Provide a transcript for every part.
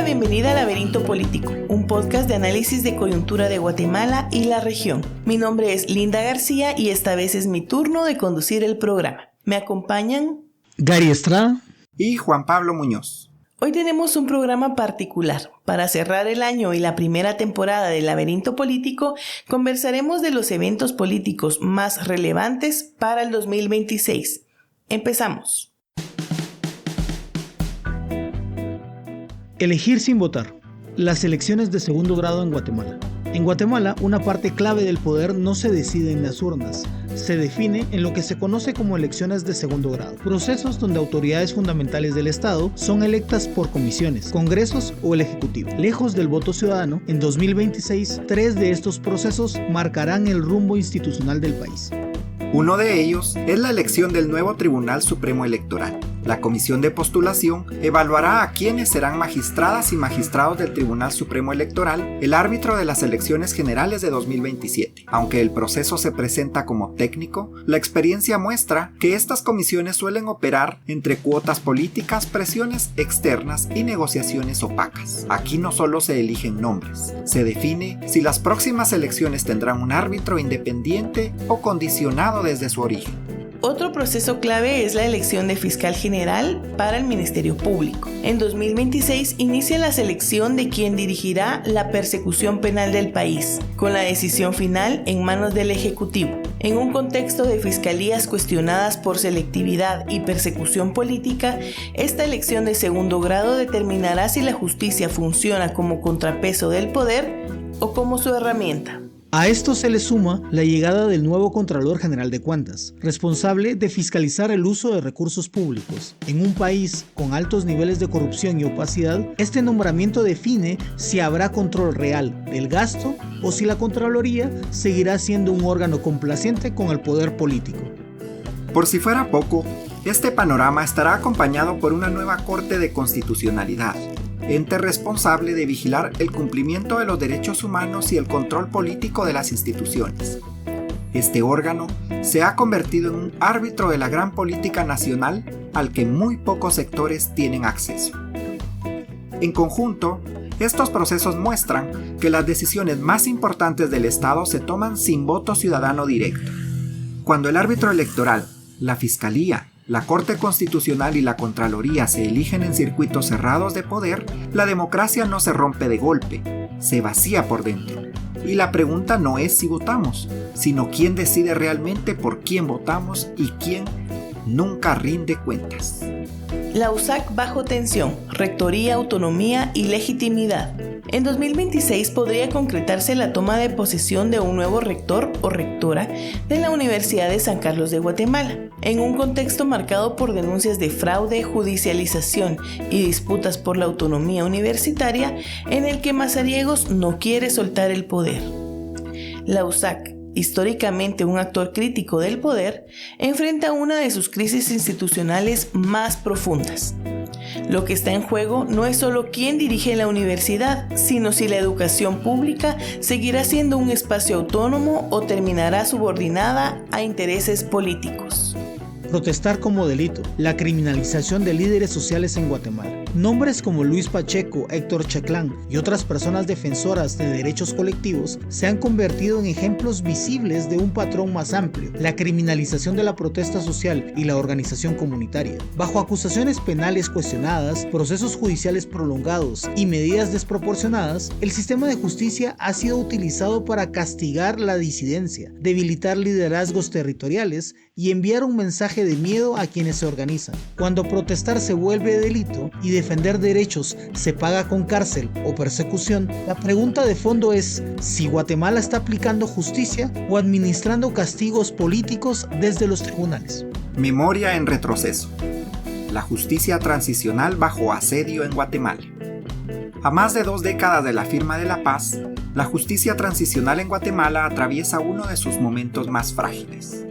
bienvenida a Laberinto Político, un podcast de análisis de coyuntura de Guatemala y la región. Mi nombre es Linda García y esta vez es mi turno de conducir el programa. Me acompañan Gary Estrada y Juan Pablo Muñoz. Hoy tenemos un programa particular. Para cerrar el año y la primera temporada de Laberinto Político, conversaremos de los eventos políticos más relevantes para el 2026. Empezamos. Elegir sin votar. Las elecciones de segundo grado en Guatemala. En Guatemala, una parte clave del poder no se decide en las urnas, se define en lo que se conoce como elecciones de segundo grado, procesos donde autoridades fundamentales del Estado son electas por comisiones, congresos o el Ejecutivo. Lejos del voto ciudadano, en 2026, 3 de estos procesos marcarán el rumbo institucional del país. Uno de ellos es la elección del nuevo Tribunal Supremo Electoral. La Comisión de Postulación evaluará a quienes serán magistradas y magistrados del Tribunal Supremo Electoral, el árbitro de las elecciones generales de 2027. Aunque el proceso se presenta como técnico, la experiencia muestra que estas comisiones suelen operar entre cuotas políticas, presiones externas y negociaciones opacas. Aquí no solo se eligen nombres, se define si las próximas elecciones tendrán un árbitro independiente o condicionado desde su origen. Otro proceso clave es la elección de fiscal general para el Ministerio Público. En 2026 inicia la selección de quien dirigirá la persecución penal del país, con la decisión final en manos del Ejecutivo. En un contexto de fiscalías cuestionadas por selectividad y persecución política, esta elección de segundo grado determinará si la justicia funciona como contrapeso del poder o como su herramienta. A esto se le suma la llegada del nuevo Contralor General de Cuentas, responsable de fiscalizar el uso de recursos públicos. En un país con altos niveles de corrupción y opacidad, este nombramiento define si habrá control real del gasto o si la Contraloría seguirá siendo un órgano complaciente con el poder político. Por si fuera poco, este panorama estará acompañado por una nueva Corte de Constitucionalidad, ente responsable de vigilar el cumplimiento de los derechos humanos y el control político de las instituciones. Este órgano se ha convertido en un árbitro de la gran política nacional al que muy pocos sectores tienen acceso. En conjunto, estos procesos muestran que las decisiones más importantes del Estado se toman sin voto ciudadano directo. Cuando el árbitro electoral, la Fiscalía, la Corte Constitucional y la Contraloría se eligen en circuitos cerrados de poder, la democracia no se rompe de golpe, se vacía por dentro. Y la pregunta no es si votamos, sino quién decide realmente por quién votamos y quién nunca rinde cuentas. La USAC bajo tensión, rectoría, autonomía y legitimidad. En 2026 podría concretarse la toma de posesión de un nuevo rector o rectora de la Universidad de San Carlos de Guatemala, en un contexto marcado por denuncias de fraude, judicialización y disputas por la autonomía universitaria, en el que Mazariegos no quiere soltar el poder. La USAC, históricamente un actor crítico del poder, enfrenta una de sus crisis institucionales más profundas. Lo que está en juego no es solo quién dirige la universidad, sino si la educación pública seguirá siendo un espacio autónomo o terminará subordinada a intereses políticos. Protestar como delito, la criminalización de líderes sociales en Guatemala. Nombres como Luis Pacheco, Héctor Chaclán y otras personas defensoras de derechos colectivos se han convertido en ejemplos visibles de un patrón más amplio, la criminalización de la protesta social y la organización comunitaria. Bajo acusaciones penales cuestionadas, procesos judiciales prolongados y medidas desproporcionadas, el sistema de justicia ha sido utilizado para castigar la disidencia, debilitar liderazgos territoriales y enviar un mensaje de miedo a quienes se organizan. Cuando protestar se vuelve delito y defender derechos se paga con cárcel o persecución, la pregunta de fondo es si Guatemala está aplicando justicia o administrando castigos políticos desde los tribunales. Memoria en retroceso. La justicia transicional bajo asedio en Guatemala. A más de 2 décadas de la firma de la paz, la justicia transicional en Guatemala atraviesa uno de sus momentos más frágiles.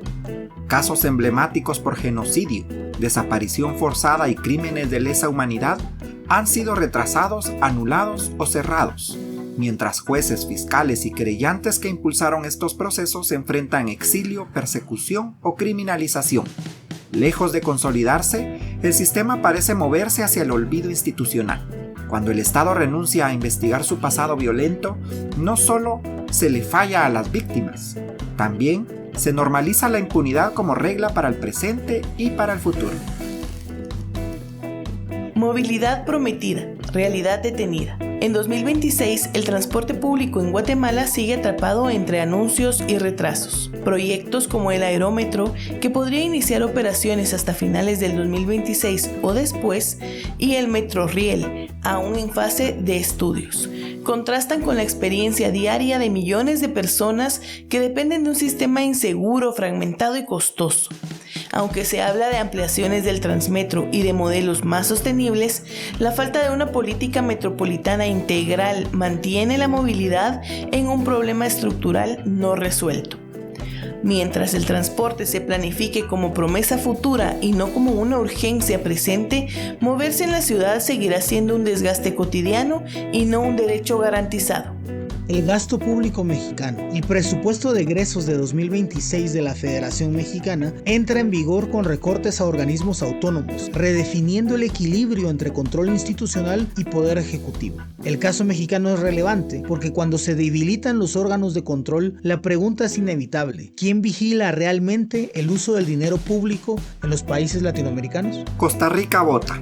Casos emblemáticos por genocidio, desaparición forzada y crímenes de lesa humanidad han sido retrasados, anulados o cerrados, mientras jueces, fiscales y querellantes que impulsaron estos procesos se enfrentan exilio, persecución o criminalización. Lejos de consolidarse, el sistema parece moverse hacia el olvido institucional. Cuando el Estado renuncia a investigar su pasado violento, no solo se le falla a las víctimas, también se normaliza la impunidad como regla para el presente y para el futuro. Movilidad prometida, realidad detenida. En 2026, el transporte público en Guatemala sigue atrapado entre anuncios y retrasos. Proyectos como el aerómetro, que podría iniciar operaciones hasta finales del 2026 o después, y el Metroriel, aún en fase de estudios, contrastan con la experiencia diaria de millones de personas que dependen de un sistema inseguro, fragmentado y costoso. Aunque se habla de ampliaciones del Transmetro y de modelos más sostenibles, la falta de una política metropolitana integral mantiene la movilidad en un problema estructural no resuelto. Mientras el transporte se planifique como promesa futura y no como una urgencia presente, moverse en la ciudad seguirá siendo un desgaste cotidiano y no un derecho garantizado. El gasto público mexicano. El presupuesto de egresos de 2026 de la Federación Mexicana entra en vigor con recortes a organismos autónomos, redefiniendo el equilibrio entre control institucional y poder ejecutivo. El caso mexicano es relevante porque cuando se debilitan los órganos de control, la pregunta es inevitable: ¿quién vigila realmente el uso del dinero público en los países latinoamericanos? Costa Rica vota.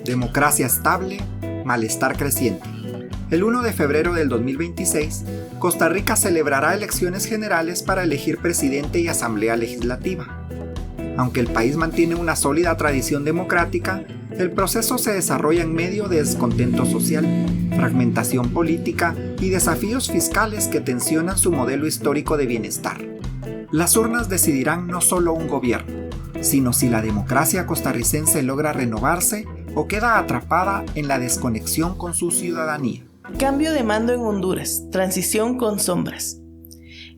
Democracia estable, malestar creciente. El 1 de febrero del 2026, Costa Rica celebrará elecciones generales para elegir presidente y asamblea legislativa. Aunque el país mantiene una sólida tradición democrática, el proceso se desarrolla en medio de descontento social, fragmentación política y desafíos fiscales que tensionan su modelo histórico de bienestar. Las urnas decidirán no solo un gobierno, sino si la democracia costarricense logra renovarse o queda atrapada en la desconexión con su ciudadanía. Cambio de mando en Honduras, transición con sombras.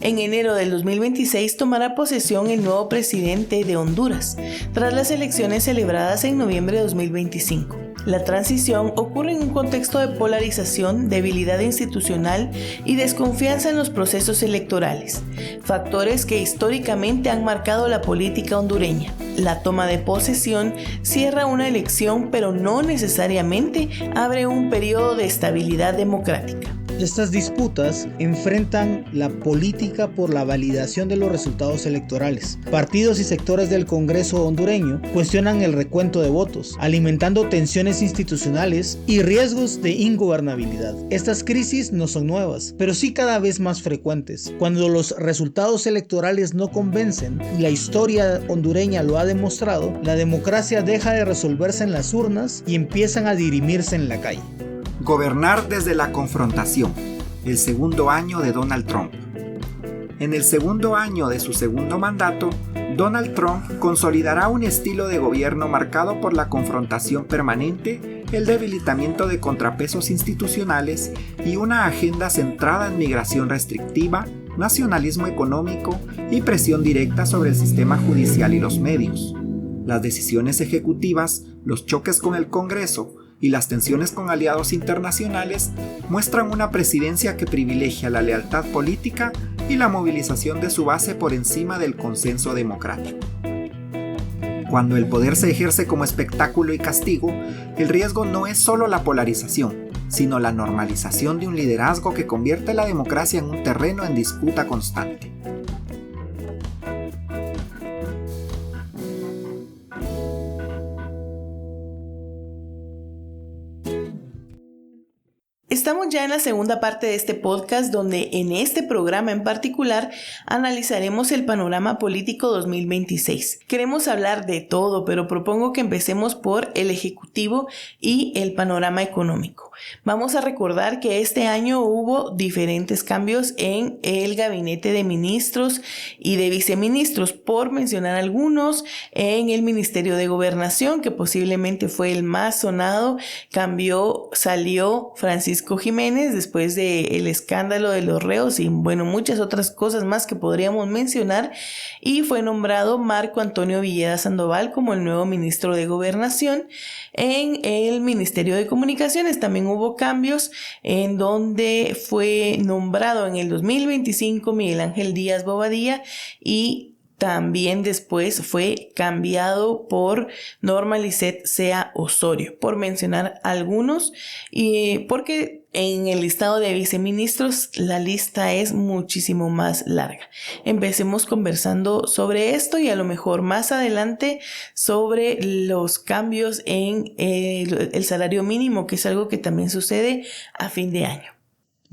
En enero del 2026 tomará posesión el nuevo presidente de Honduras, tras las elecciones celebradas en noviembre de 2025. La transición ocurre en un contexto de polarización, debilidad institucional y desconfianza en los procesos electorales, factores que históricamente han marcado la política hondureña. La toma de posesión cierra una elección, pero no necesariamente abre un periodo de estabilidad democrática. Estas disputas enfrentan la política por la validación de los resultados electorales. Partidos y sectores del Congreso hondureño cuestionan el recuento de votos, alimentando tensiones institucionales y riesgos de ingobernabilidad. Estas crisis no son nuevas, pero sí cada vez más frecuentes. Cuando los resultados electorales no convencen, y la historia hondureña lo ha demostrado, la democracia deja de resolverse en las urnas y empiezan a dirimirse en la calle. Gobernar desde la confrontación. El segundo año de Donald Trump. En el segundo año de su segundo mandato, Donald Trump consolidará un estilo de gobierno marcado por la confrontación permanente, el debilitamiento de contrapesos institucionales y una agenda centrada en migración restrictiva, nacionalismo económico y presión directa sobre el sistema judicial y los medios. Las decisiones ejecutivas, los choques con el Congreso y las tensiones con aliados internacionales muestran una presidencia que privilegia la lealtad política y la movilización de su base por encima del consenso democrático. Cuando el poder se ejerce como espectáculo y castigo, el riesgo no es solo la polarización, sino la normalización de un liderazgo que convierte la democracia en un terreno en disputa constante. Estamos ya en la segunda parte de este podcast, donde en este programa en particular analizaremos el panorama político 2026. Queremos hablar de todo, pero propongo que empecemos por el Ejecutivo y el panorama económico. Vamos a recordar que este año hubo diferentes cambios en el gabinete de ministros y de viceministros, por mencionar algunos. En el Ministerio de Gobernación, que posiblemente fue el más sonado, salió Francisco Jiménez después del escándalo de los reos y muchas otras cosas más que podríamos mencionar, y fue nombrado Marco Antonio Villeda Sandoval como el nuevo ministro de Gobernación. En el Ministerio de Comunicaciones también hubo cambios, en donde fue nombrado en el 2025 Miguel Ángel Díaz Bobadilla y también después fue cambiado por Norma Lisset Sea Osorio, por mencionar algunos, y porque en el listado de viceministros la lista es muchísimo más larga. Empecemos conversando sobre esto y a lo mejor más adelante sobre los cambios en el salario mínimo, que es algo que también sucede a fin de año.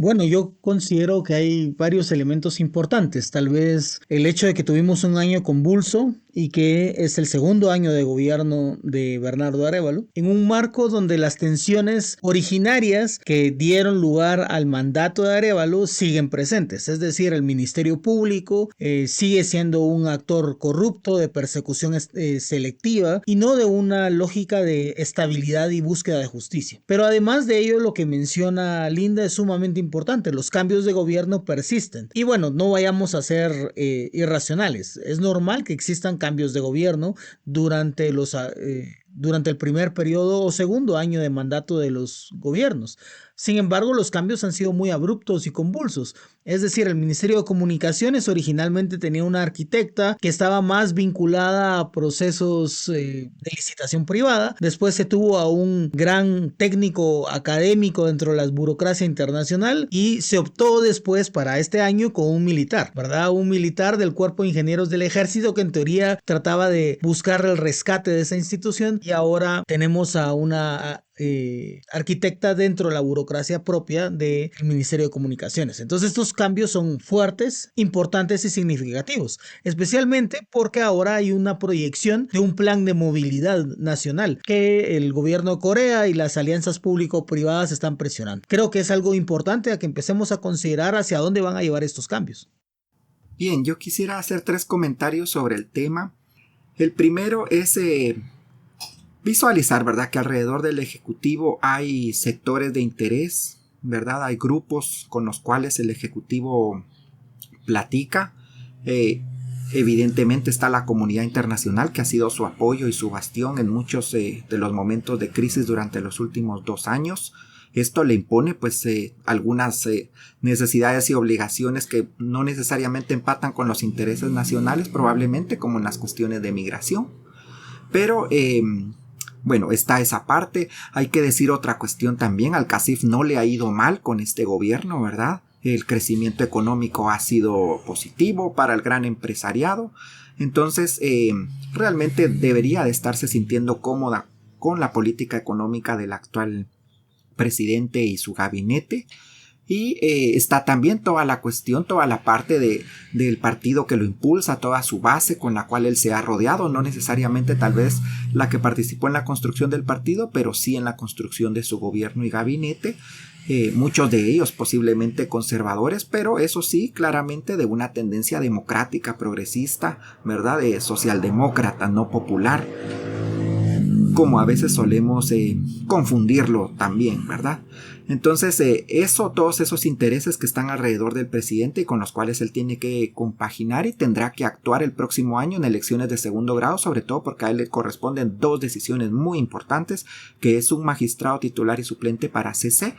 Bueno, yo considero que hay varios elementos importantes. Tal vez el hecho de que tuvimos un año convulso y que es el segundo año de gobierno de Bernardo Arévalo, en un marco donde las tensiones originarias que dieron lugar al mandato de Arévalo siguen presentes. Es decir, el Ministerio Público sigue siendo un actor corrupto de persecución selectiva y no de una lógica de estabilidad y búsqueda de justicia. Pero además de ello, lo que menciona Linda es sumamente importante. Los cambios de gobierno persisten. Y bueno, no vayamos a ser irracionales. Es normal que existan cambios de gobierno durante el primer periodo o segundo año de mandato de los gobiernos. Sin embargo, los cambios han sido muy abruptos y convulsos. Es decir, el Ministerio de Comunicaciones originalmente tenía una arquitecta que estaba más vinculada a procesos de licitación privada. Después se tuvo a un gran técnico académico dentro de la burocracia internacional y se optó después para este año con un militar, ¿verdad? Un militar del Cuerpo de Ingenieros del Ejército que en teoría trataba de buscar el rescate de esa institución, y ahora tenemos a una arquitecta dentro de la burocracia propia del Ministerio de Comunicaciones. Entonces estos cambios son fuertes, importantes y significativos, especialmente porque ahora hay una proyección de un plan de movilidad nacional que el gobierno de Corea y las alianzas público-privadas están presionando. Creo que es algo importante a que empecemos a considerar hacia dónde van a llevar estos cambios. Bien, yo quisiera hacer 3 comentarios sobre el tema. El primero es visualizar, ¿verdad?, que alrededor del Ejecutivo hay sectores de interés, ¿verdad? Hay grupos con los cuales el Ejecutivo platica. Evidentemente está la comunidad internacional, que ha sido su apoyo y su bastión en muchos de los momentos de crisis durante los últimos 2 años. Esto le impone pues algunas necesidades y obligaciones que no necesariamente empatan con los intereses nacionales, probablemente, como en las cuestiones de migración. Pero bueno, está esa parte. Hay que decir otra cuestión también. Al CACIF no le ha ido mal con este gobierno, ¿verdad? El crecimiento económico ha sido positivo para el gran empresariado. Entonces, realmente debería de estarse sintiendo cómoda con la política económica del actual presidente y su gabinete. Y está también toda la cuestión, toda la parte del partido que lo impulsa, toda su base con la cual él se ha rodeado, no necesariamente tal vez la que participó en la construcción del partido, pero sí en la construcción de su gobierno y gabinete. Muchos de ellos posiblemente conservadores, pero eso sí, claramente de una tendencia democrática, progresista, ¿verdad? Socialdemócrata, no popular, como a veces solemos confundirlo también, ¿verdad? Entonces, todos esos intereses que están alrededor del presidente y con los cuales él tiene que compaginar y tendrá que actuar el próximo año en elecciones de segundo grado, sobre todo porque a él le corresponden 2 decisiones muy importantes, que es un magistrado titular y suplente para CC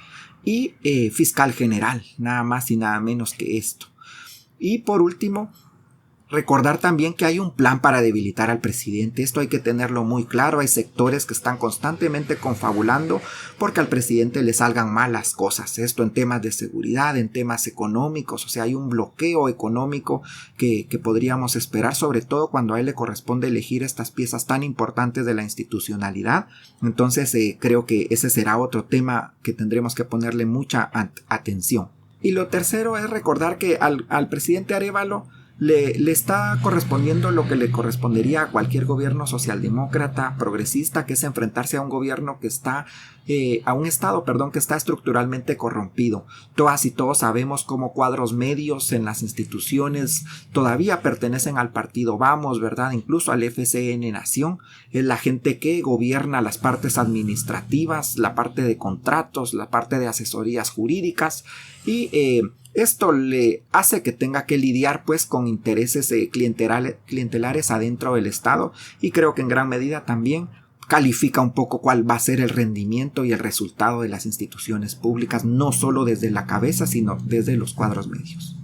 y fiscal general, nada más y nada menos que esto. Y por último, recordar también que hay un plan para debilitar al presidente. Esto hay que tenerlo muy claro. Hay sectores que están constantemente confabulando porque al presidente le salgan mal las cosas. Esto en temas de seguridad, en temas económicos. O sea, hay un bloqueo económico que podríamos esperar, sobre todo cuando a él le corresponde elegir estas piezas tan importantes de la institucionalidad. Entonces creo que ese será otro tema que tendremos que ponerle mucha atención. Y lo tercero es recordar que al presidente Arévalo le está correspondiendo lo que le correspondería a cualquier gobierno socialdemócrata, progresista, que es enfrentarse a un gobierno que está, a un Estado, que está estructuralmente corrompido. Todas y todos sabemos cómo cuadros medios en las instituciones todavía pertenecen al partido Vamos, ¿verdad? Incluso al FCN Nación. Es la gente que gobierna las partes administrativas, la parte de contratos, la parte de asesorías jurídicas, y esto le hace que tenga que lidiar pues con intereses clientelares adentro del Estado, y creo que en gran medida también califica un poco cuál va a ser el rendimiento y el resultado de las instituciones públicas, no solo desde la cabeza, sino desde los cuadros medios.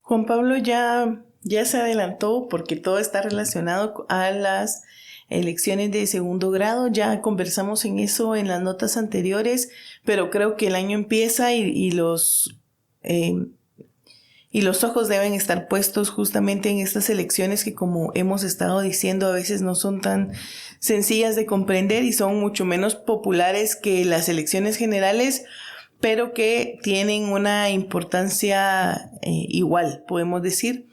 Juan Pablo, ya ya se adelantó porque todo está relacionado a las elecciones de segundo grado. Ya conversamos en eso en las notas anteriores, pero creo que el año empieza y los ojos deben estar puestos justamente en estas elecciones que, como hemos estado diciendo, a veces no son tan sencillas de comprender y son mucho menos populares que las elecciones generales, pero que tienen una importancia igual, podemos decir.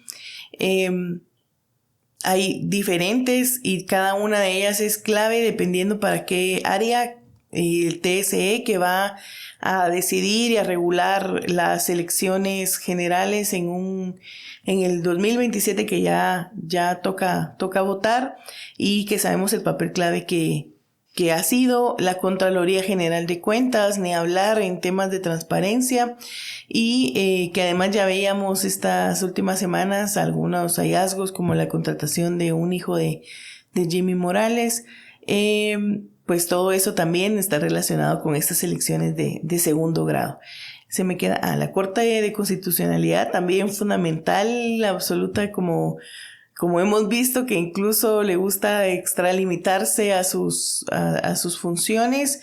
Hay diferentes y cada una de ellas es clave dependiendo para qué área. El TSE, que va a decidir y a regular las elecciones generales en el 2027, que ya toca votar, y que sabemos el papel clave que ha sido la Contraloría General de Cuentas, ni hablar en temas de transparencia, y que además ya veíamos estas últimas semanas algunos hallazgos como la contratación de un hijo de Jimmy Morales. Pues todo eso también está relacionado con estas elecciones de segundo grado. Se me queda la Corte de Constitucionalidad, también fundamental, absoluta, como hemos visto, que incluso le gusta extralimitarse a sus funciones.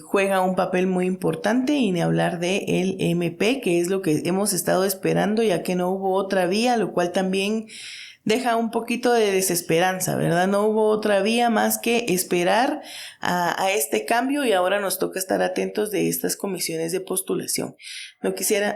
Juega un papel muy importante, y ni hablar de el MP, que es lo que hemos estado esperando, ya que no hubo otra vía, lo cual también deja un poquito de desesperanza, ¿verdad? No hubo otra vía más que esperar a este cambio, y ahora nos toca estar atentos de estas comisiones de postulación.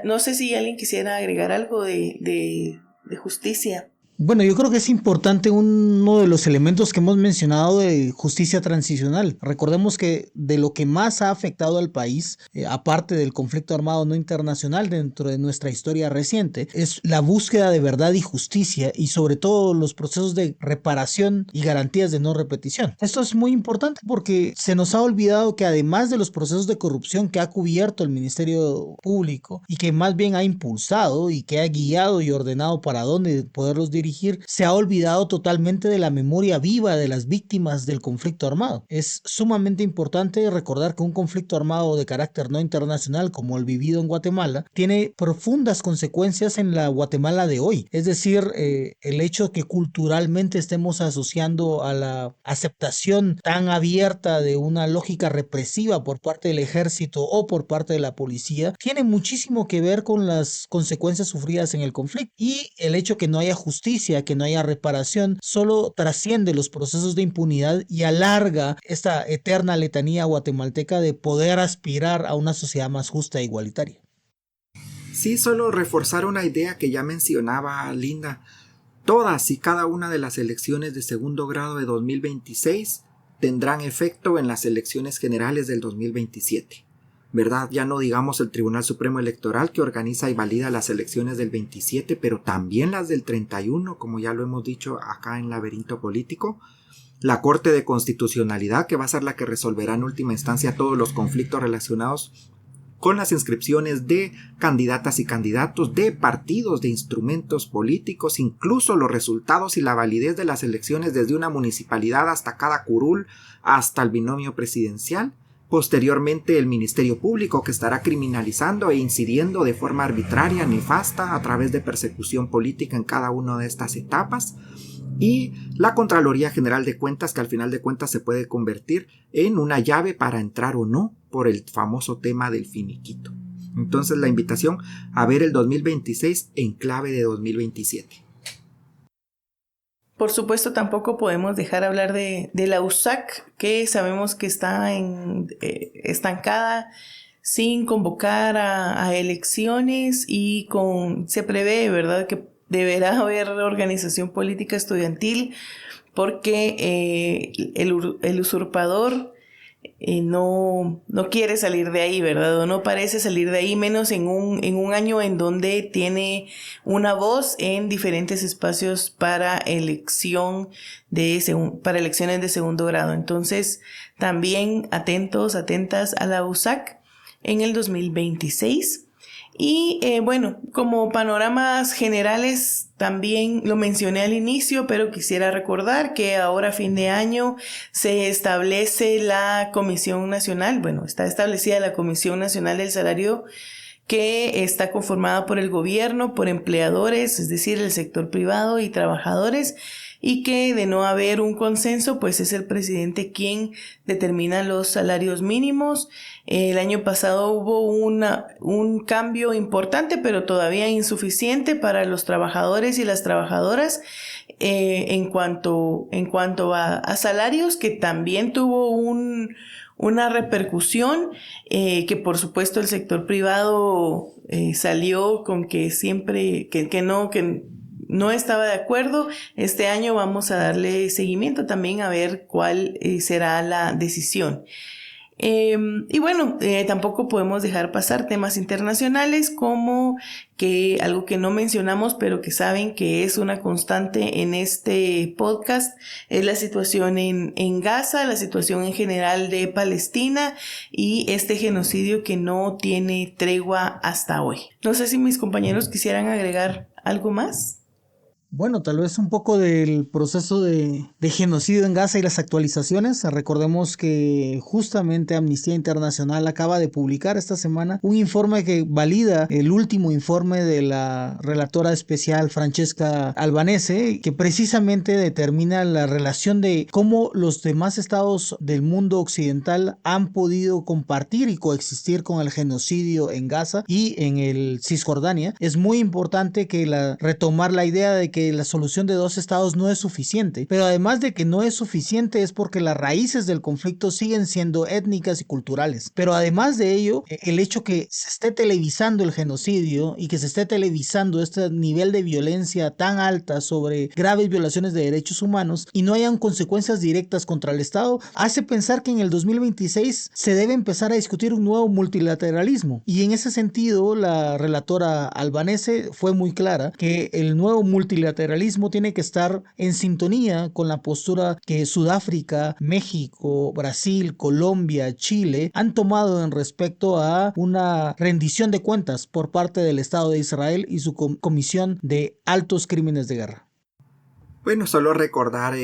No sé si alguien quisiera agregar algo de justicia. Bueno, yo creo que es importante uno de los elementos que hemos mencionado de justicia transicional. Recordemos que de lo que más ha afectado al país, aparte del conflicto armado no internacional dentro de nuestra historia reciente, es la búsqueda de verdad y justicia, y sobre todo los procesos de reparación y garantías de no repetición. Esto es muy importante porque se nos ha olvidado que, además de los procesos de corrupción que ha cubierto el Ministerio Público y que más bien ha impulsado y que ha guiado y ordenado para dónde poderlos dirigir, se ha olvidado totalmente de la memoria viva de las víctimas del conflicto armado. Es sumamente importante recordar que un conflicto armado de carácter no internacional, como el vivido en Guatemala, tiene profundas consecuencias en la Guatemala de hoy. Es decir, el hecho que culturalmente estemos asociando a la aceptación tan abierta de una lógica represiva por parte del ejército o por parte de la policía tiene muchísimo que ver con las consecuencias sufridas en el conflicto, y el hecho que no haya justicia, que no haya reparación, solo trasciende los procesos de impunidad y alarga esta eterna letanía guatemalteca de poder aspirar a una sociedad más justa e igualitaria. Sí, solo reforzar una idea que ya mencionaba Linda. Todas y cada una de las elecciones de segundo grado de 2026 tendrán efecto en las elecciones generales del 2027. ¿Verdad? Ya no digamos el Tribunal Supremo Electoral, que organiza y valida las elecciones del 27, pero también las del 31, como ya lo hemos dicho acá en Laberinto Político. La Corte de Constitucionalidad, que va a ser la que resolverá en última instancia todos los conflictos relacionados con las inscripciones de candidatas y candidatos, de partidos, de instrumentos políticos, incluso los resultados y la validez de las elecciones, desde una municipalidad hasta cada curul, hasta el binomio presidencial. Posteriormente, el Ministerio Público, que estará criminalizando e incidiendo de forma arbitraria, nefasta, a través de persecución política en cada una de estas etapas. Y la Contraloría General de Cuentas, que al final de cuentas se puede convertir en una llave para entrar o no por el famoso tema del finiquito. Entonces, la invitación a ver el 2026 en clave de 2027. Por supuesto, tampoco podemos dejar hablar de la USAC, que sabemos que está estancada, sin convocar a elecciones, y se prevé, ¿verdad?, que deberá haber organización política estudiantil, porque el usurpador no quiere salir de ahí, ¿verdad? O no parece salir de ahí, menos en un año en donde tiene una voz en diferentes espacios para elecciones de segundo grado. Entonces, también atentas a la USAC en el 2026. Y bueno, como panoramas generales, también lo mencioné al inicio, pero quisiera recordar que ahora a fin de año se establece la Comisión Nacional, está establecida la Comisión Nacional del Salario, que está conformada por el gobierno, por empleadores, es decir, el sector privado y trabajadores, y que de no haber un consenso, pues es el presidente quien determina los salarios mínimos. El año pasado hubo un cambio importante, pero todavía insuficiente para los trabajadores y las trabajadoras en cuanto a salarios, que también tuvo una repercusión, que por supuesto el sector privado salió con que siempre, que no estaba de acuerdo. Este año vamos a darle seguimiento también a ver cuál será la decisión. Y bueno, tampoco podemos dejar pasar temas internacionales como algo que no mencionamos, pero que saben que es una constante en este podcast, es la situación en Gaza, la situación en general de Palestina y este genocidio que no tiene tregua hasta hoy. No sé si mis compañeros quisieran agregar algo más. Bueno, tal vez un poco del proceso de genocidio en Gaza y las actualizaciones. Recordemos que justamente Amnistía Internacional acaba de publicar esta semana un informe que valida el último informe de la relatora especial Francesca Albanese, que precisamente determina la relación de cómo los demás estados del mundo occidental han podido compartir y coexistir con el genocidio en Gaza y en el Cisjordania. Es muy importante que retomar la idea de que la solución de 2 estados no es suficiente, pero además de que no es suficiente es porque las raíces del conflicto siguen siendo étnicas y culturales. Pero además de ello, el hecho que se esté televisando el genocidio y que se esté televisando este nivel de violencia tan alta sobre graves violaciones de derechos humanos y no hayan consecuencias directas contra el Estado, hace pensar que en el 2026 se debe empezar a discutir un nuevo multilateralismo. Y en ese sentido, la relatora Albanese fue muy clara que el nuevo multilateralismo tiene que estar en sintonía con la postura que Sudáfrica, México, Brasil, Colombia, Chile han tomado en respecto a una rendición de cuentas por parte del Estado de Israel y su Comisión de Altos Crímenes de Guerra. Bueno, solo recordar,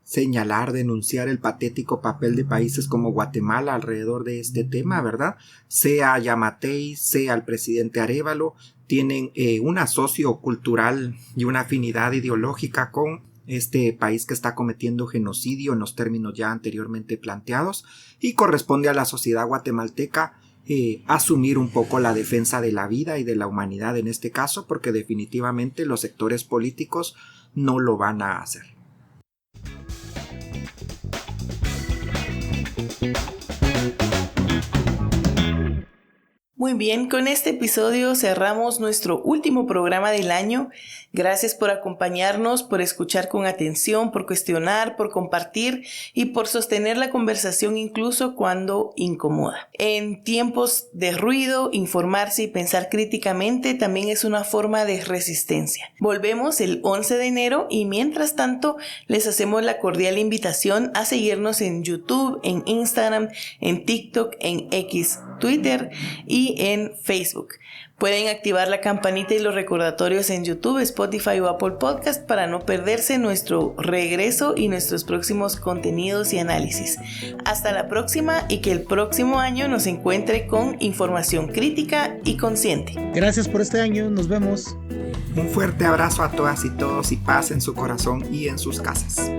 señalar, denunciar el patético papel de países como Guatemala alrededor de este tema, ¿verdad? Sea Yamatei, sea el presidente Arévalo, tienen un asocio cultural y una afinidad ideológica con este país que está cometiendo genocidio en los términos ya anteriormente planteados, y corresponde a la sociedad guatemalteca asumir un poco la defensa de la vida y de la humanidad en este caso, porque definitivamente los sectores políticos no lo van a hacer. Muy bien, con este episodio cerramos nuestro último programa del año. Gracias por acompañarnos, por escuchar con atención, por cuestionar, por compartir y por sostener la conversación incluso cuando incomoda. En tiempos de ruido, informarse y pensar críticamente también es una forma de resistencia. Volvemos el 11 de enero y mientras tanto les hacemos la cordial invitación a seguirnos en YouTube, en Instagram, en TikTok, en X, Twitter y en Facebook. Pueden activar la campanita y los recordatorios en YouTube, Spotify o Apple Podcast para no perderse nuestro regreso y nuestros próximos contenidos y análisis. Hasta la próxima y que el próximo año nos encuentre con información crítica y consciente. Gracias por este año, nos vemos. Un fuerte abrazo a todas y todos y paz en su corazón y en sus casas.